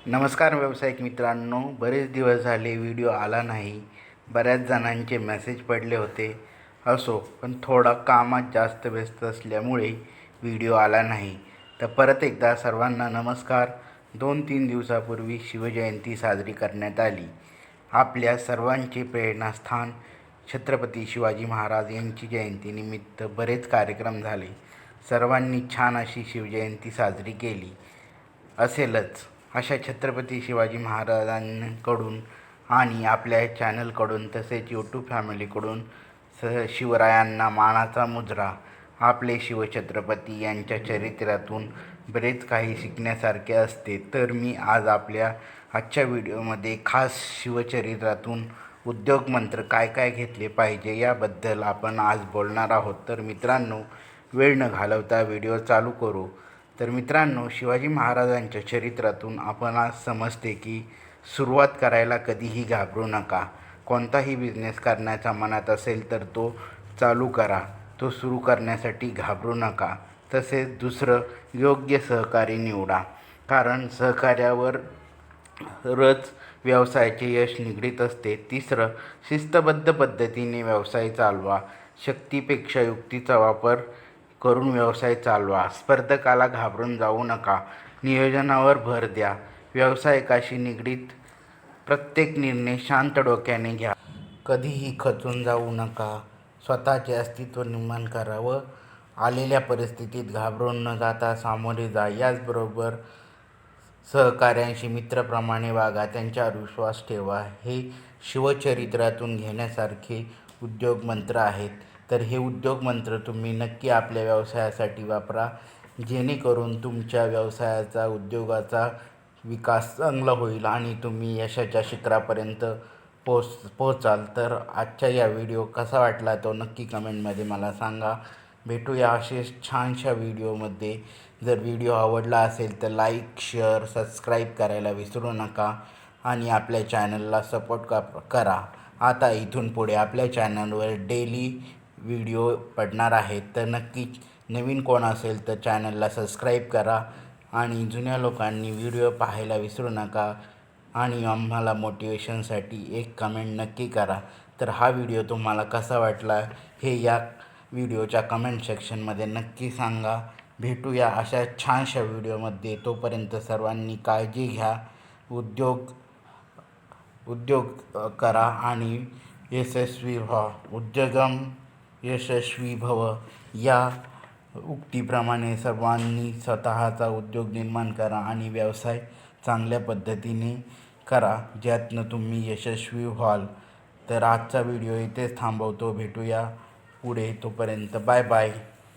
नमस्कार व्यावसायिक मित्रांनो, बरेच दिवस झाले व्हिडिओ आला नाही. बऱ्याच जणांचे मेसेज पडले होते. असो, पण थोडा कामात जास्त व्यस्त असल्यामुळे व्हिडिओ आला नाही. तर परत एकदा सर्वांना नमस्कार. 2-3 दिवसापूर्वी शिवजयंती साजरी करण्यात आली. आपल्या सर्वांचे प्रेरणास्थान छत्रपती शिवाजी महाराज यांची जयंतीनिमित्त बरेच कार्यक्रम झाले. सर्वांनी छान अशी शिवजयंती साजरी केली असेलच. अशा छत्रपती शिवाजी महाराजांकडून आणि आपल्या चॅनलकडून तसेच यूट्यूब फॅमिलीकडून शिवरायांना मानाचा मुजरा. आपले शिवछत्रपती यांच्या चरित्रातून बरेच काही शिकण्यासारखे असते. तर मी आज आपल्या आजच्या व्हिडिओमध्ये खास शिवचरित्रातून उद्योग मंत्र काय काय घेतले पाहिजे याबद्दल आपण आज बोलणार आहोत. तर मित्रांनो, वेळ न घालवता व्हिडिओ चालू करू. तर मित्रांनो, शिवाजी महाराजांच्या चरित्रातून आपण आज समजते की सुरुवात करायला कधीही घाबरू नका. कोणताही बिझनेस करण्याचा मनात असेल तर तो चालू करा. तो सुरू करण्यासाठी घाबरू नका. तसेच दुसरं, योग्य सहकारी निवडा, कारण सहकार्यावरच व्यवसायाचे यश निगडीत असते. तिसरं, शिस्तबद्ध पद्धतीने व्यवसाय चालवा. शक्तीपेक्षा युक्तीचा वापर करून व्यवसाय चालवा. स्पर्धकाला घाबरून जाऊ नका. नियोजनावर भर द्या. व्यवसायाशी निगडीत प्रत्येक निर्णय शांत डोक्याने घ्या. कधीही खचून जाऊ नका. स्वतःचे अस्तित्व निर्माण करा व आलेल्या परिस्थितीत घाबरून न जाता सामोरे जा. याचबरोबर सहकाऱ्यांशी मित्राप्रमाणे वागा. त्यांच्यावर विश्वास ठेवा. हे शिवचरित्रातून घेण्यासारखे उद्योग मंत्र आहेत. तर हे उद्योग मंत्र तुम्ही नक्की आपल्या व्यवसायासाठी वापरा, जेणेकरून तुमच्या व्यवसायाचा, उद्योगाचा विकास चांगला होईल आणि तुम्ही यशाच्या शिखरापर्यंत पोहोचाल. तर आजच्या या व्हिडिओ कसा वाटला तो नक्की कमेंटमध्ये मला सांगा. भेटूया असेच छानशा व्हिडिओमध्ये. जर व्हिडिओ आवडला असेल तर लाईक, शेअर, सबस्क्राईब करायला विसरू नका आणि आपल्या चॅनलला सपोर्ट करा. आता इथून पुढे आपल्या चॅनलवर डेली व्हिडिओ पडणार आहेत. तर नक्कीच नवीन कोण असेल तर चॅनलला सबस्क्राईब करा आणि जुन्या लोकांनी व्हिडिओ पाहायला विसरू नका आणि आम्हाला मोटिवेशनसाठी एक कमेंट नक्की करा. तर हा व्हिडिओ तुम्हाला कसा वाटला हे या व्हिडिओच्या कमेंट सेक्शनमध्ये नक्की सांगा. भेटूया अशा छानशा व्हिडिओमध्ये. तोपर्यंत सर्वांनी काळजी घ्या. उद्योग करा आणि यशस्वी व्हा. उद्योगम यशस्वी भव या उक्तीप्रमाणे सर्वांनी स्वतःचा उद्योग निर्माण करा आणि व्यवसाय चांगल्या पद्धतीने करा, ज्यातनं तुम्ही यशस्वी व्हाल. तर आजचा व्हिडिओ इथेच थांबवतो. भेटूया पुढे. तोपर्यंत बाय बाय.